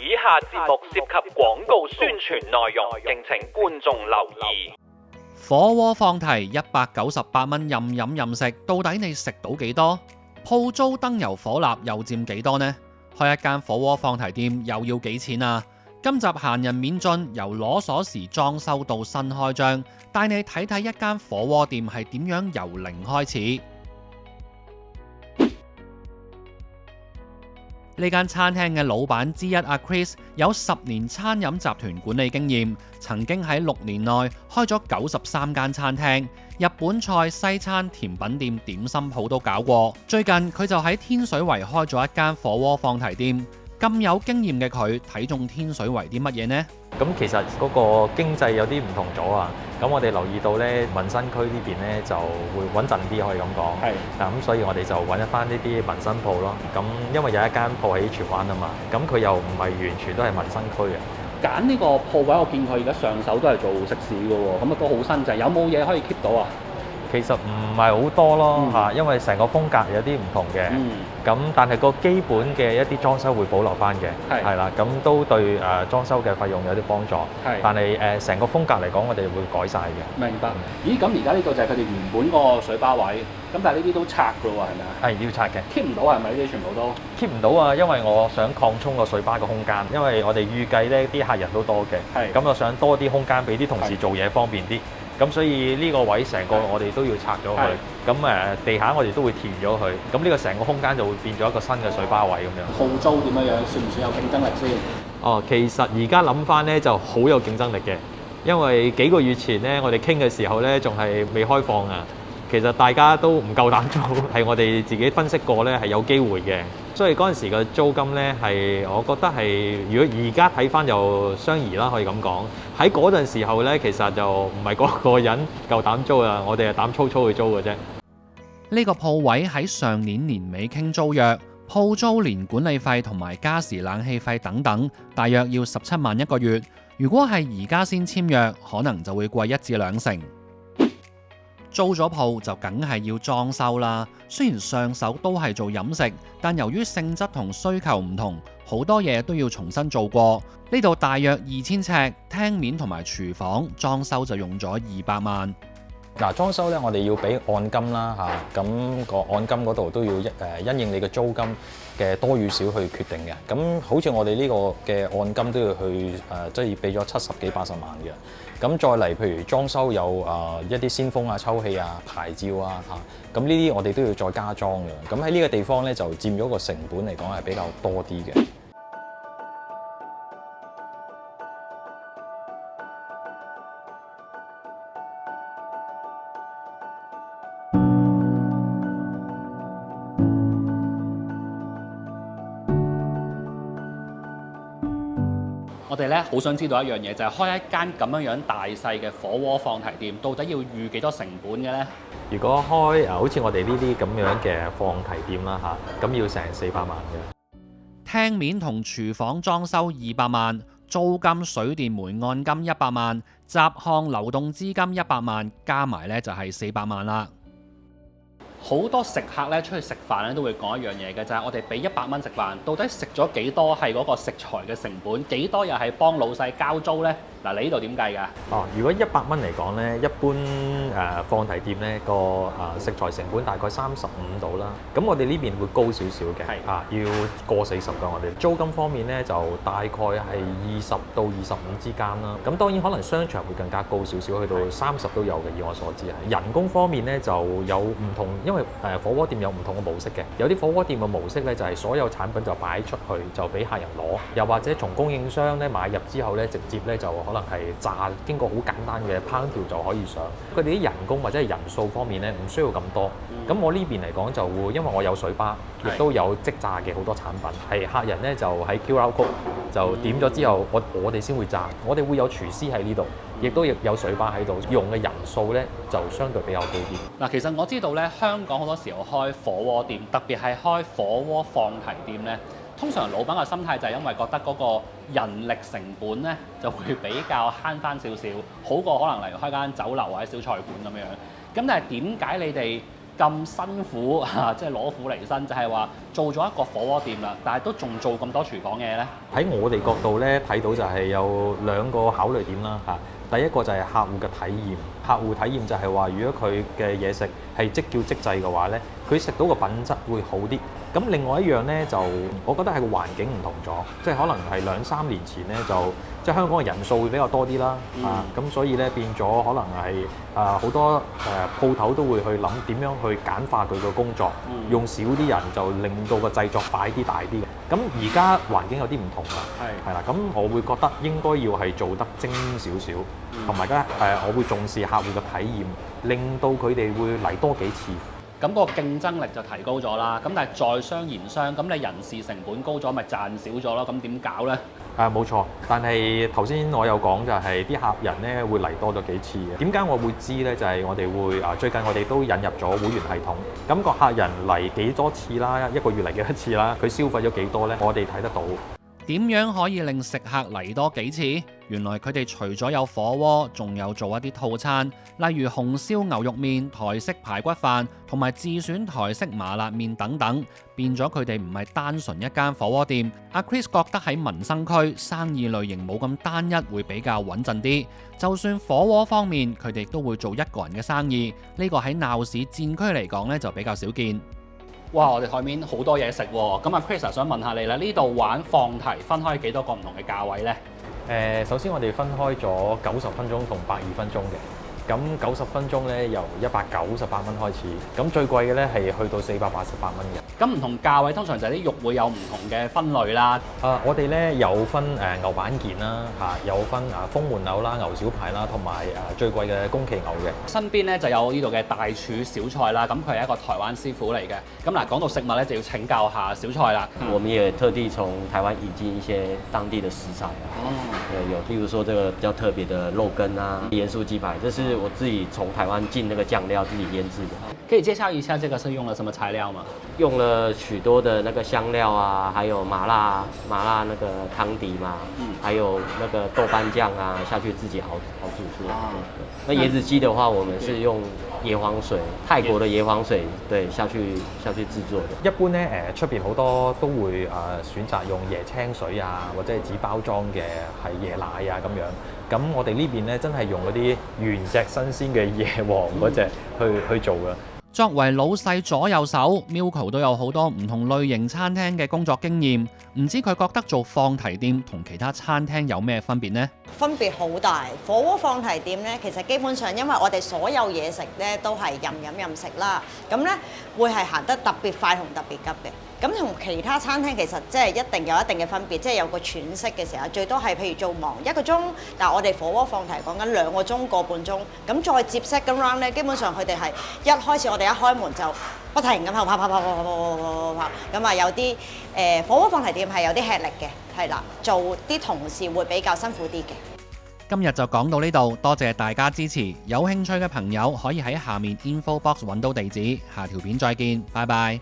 以下節目涉及廣告宣傳內容，敬請觀眾留意。火鍋放題198蚊任飲任食，到底你食到幾多？鋪租燈油火蠟又佔幾多呢？開一間火鍋放題店又要幾錢啊？今集閒人免進，由攞鎖匙裝修到新開張，帶你睇睇一間火鍋店係點樣由零開始。呢間餐廳嘅老闆之一阿 Chris 有10年餐飲集團管理經驗，曾經喺6年內開咗93間餐廳，日本菜、西餐、甜品店、點心鋪都搞過。最近佢就喺天水圍開咗一間火鍋放題店。咁有經驗嘅佢睇中天水圍啲乜嘢呢？咁其實嗰個經濟有啲唔同咗啊！咁我哋留意到咧，民生區呢邊咧就會穩陣啲，可以咁講。係。咁所以我哋就揾一翻呢啲民生鋪咯。咁因為有一間鋪喺荃灣啊嘛，咁佢又唔係完全都係民生區嘅。揀呢個鋪位，我見佢而家上手都係做食肆嘅喎，咁啊都好新淨。有冇嘢可以 keep 到啊？其實唔係好多咯嚇，因為成個風格有啲唔同嘅。咁但係個基本嘅一啲裝修會保留翻嘅，係啦，咁都對裝修嘅費用有啲幫助。但係成個風格嚟講，我哋會改晒嘅。明白。咦，咁而家呢度就係佢哋原本個水吧位，咁但係呢啲都拆㗎喎，係咪啊？係要拆嘅。keep 唔到係咪？呢啲全部都 keep 唔到啊！因為我想擴充個水吧嘅空間，因為我哋預計咧啲客人都多嘅，咁我想多啲空間俾啲同事做嘢方便啲。咁所以呢個位成個我哋都要拆咗佢，咁地下我哋都會填咗佢，咁呢個成個空間就會變咗一個新嘅水吧位咁樣。鋪租點樣？算唔算有競爭力先？哦，其實而家諗翻咧就好有競爭力嘅，因為幾個月前咧我哋傾嘅時候咧仲係未開放啊。其實大家都唔夠膽做，係我哋自己分析過咧係有機會嘅，所以嗰陣時嘅租金咧係我覺得係，如果而家睇翻就相宜啦，可以咁講。喺嗰陣時候咧，其實就唔係個個人夠膽租啊，我哋係膽粗粗去租嘅啫。呢個鋪位喺上年年尾傾租約，鋪租連管理費同埋加時冷氣費等等，大約要17萬一個月。如果係而家先簽約，可能就會貴1至2成。租咗鋪就梗係要裝修啦。雖然上手都係做飲食，但由於性質同需求唔同，好多嘢都要重新做過。呢度大約2000尺，廳面同埋廚房裝修就用咗200萬。嗱，裝修咧，我哋要俾按金啦嚇，咁個按金嗰度都要因應你嘅租金嘅多與少去決定嘅。咁好似我哋呢個嘅按金都要去即係俾咗70幾80萬嘅。咁再嚟，譬如裝修有一啲鮮風啊、抽氣啊、牌照啊嚇，咁呢啲我哋都要再加裝嘅。咁喺呢個地方咧，就佔咗個成本嚟講係比較多啲嘅。我哋咧好想知道一樣嘢，就係開一間咁樣大細嘅火鍋放題店，到底要預幾多成本嘅呢？如果開好似我哋呢啲咁樣嘅放題店啦嚇，咁要成400萬嘅。廳面同廚房裝修200萬，租金、水電煤按金100萬，雜項流動資金100萬，加埋咧就係400萬啦。好多食客咧出去食飯咧都會講一樣嘢嘅，就係我哋俾100蚊食飯，到底食咗幾多係嗰個食材嘅成本，幾多又係幫老細交租呢？嗱，你呢度點計㗎？哦，如果100蚊嚟講咧，一般放題店咧個食材成本大概35度啦。咁我哋呢邊會高少少嘅，要過40㗎。我哋租金方面咧就大概係20到25之間啦。咁當然可能商場會更加高少少，去到30都有嘅。以我所知係人工方面咧就有唔同，因為火鍋店有唔同嘅模式嘅。有啲火鍋店嘅模式咧就係所有產品就擺出去就俾客人攞，又或者從供應商咧買入之後咧直接咧就可能係炸，經過好簡單嘅烹調就可以上。佢哋啲人工或者係人數方面咧唔需要咁多。咁我呢邊嚟講就會，因為我有水吧，亦都有即炸嘅好多產品，係客人咧就喺 QR Code 就點咗之後，我哋先會炸。我哋會有廚師喺呢度，亦都有水吧喺度，用嘅人數咧就相對比較高啲。嗱，其實我知道咧，香港好多時候開火鍋店，特別係開火鍋放題店咧，通常老闆嘅心態就係因為覺得嗰個人力成本咧就會比較慳翻少少，好過可能例如開間酒樓或者小菜館咁樣。咁但係點解你哋咁辛苦即係攞苦離身，就係話做咗一個火鍋店啦，但係都仲做咁多廚房嘢呢？喺我哋角度咧睇到就係有兩個考慮點啦嚇。第一個就係客戶嘅體驗，客戶體驗就係話，如果佢嘅嘢食係即叫即製嘅話咧，佢食到個品質會好啲。咁另外一樣咧，就我覺得係個環境唔同咗，即係可能係2-3年前咧，就即係香港嘅人數會比較多啲啦，咁所以咧變咗可能係好多鋪頭都會去諗點樣去簡化佢個工作，用少啲人就令到個製作快啲大啲。咁而家環境有啲唔同啦，係啦，咁我會覺得應該要係做得精少少，同埋咧我會重視客戶嘅體驗，令到佢哋會嚟多幾次。咁個競爭力就提高咗啦。咁但係在商言商，咁你人事成本高咗，咪賺少咗咯？咁點搞呢？冇錯，但係頭先我有講就係啲客人咧會嚟多咗幾次嘅。點解我會知呢？就係我哋會最近我哋都引入咗會員系統，咁個客人嚟幾多次啦，一個月嚟幾多次啦，佢消費咗幾多呢？我哋睇得到。點樣可以令食客嚟多幾次？原來佢哋除咗有火鍋，仲有做一啲套餐，例如紅燒牛肉麵、台式排骨飯同埋自選台式麻辣麵等等，變咗佢哋唔係單純一間火鍋店。阿 Chris 覺得喺民生區生意類型冇咁單一，會比較穩陣啲。就算火鍋方面，佢哋都會做一個人嘅生意，呢個喺鬧市戰區嚟講呢，就比較少見。哇！我哋台面好多嘢食喎，咁啊 Chris 想問下你啦，呢度玩放題分開幾多個唔同嘅價位呢？首先我哋分開咗90分鐘同120分鐘嘅。咁90分鐘咧由198蚊開始，咁最貴嘅咧係去到488蚊嘅。咁唔同價位通常就係啲肉會有唔同嘅分類啦。我哋咧有分牛板件啦，有分風門牛啦、牛小排啦，同埋最貴嘅宮崎牛嘅。身邊咧就有呢度嘅大廚小菜啦，咁佢係一個台灣師傅嚟嘅。咁嗱，講到食物咧就要請教下小菜啦。我們也特地從台灣引進一些當地的食材有例如說這個比較特別的肉羹啊、鹽酥雞排，這是我自己從台灣進那個醬料自己醃製的。可以介紹一下這個是用了什麼材料嗎？用了許多的那個香料啊，還有麻辣那個湯底嘛，還有那個豆瓣醬啊，下去自己熬煮出來。那椰子雞的話，我們是用椰黃水，泰國的椰黃水，對，下去製作的。一般咧出邊好多都會選擇用椰青水啊，或者係紙包裝嘅係椰奶啊咁樣。咁我哋呢邊咧真係用嗰啲原隻新鮮嘅椰黃嗰隻去做嘅。作為老細左右手 ，Milko 都有好多唔同類型餐廳嘅工作經驗，唔知佢覺得做放題店同其他餐廳有咩分別呢？分別好大，火鍋放題店咧，其實基本上因為我哋所有嘢食咧都係任食啦，咁咧會係行得特別快同特別急嘅。咁同其他餐廳其實即係一定有一定嘅分別，即係有個喘息嘅時候，最多係譬如做忙1個鐘，但係我哋火鍋放題講緊2個鐘、個半鐘，咁再接 second round 咧，基本上佢哋係一開始我哋一開門就不停咁跑，咁啊有啲火鍋放題店係有啲吃力嘅，係啦，做啲同事會比較辛苦啲嘅。今日就講到呢度，多謝大家支持。有興趣嘅朋友可以喺下面 info box 揾到地址。下條片再見，拜拜。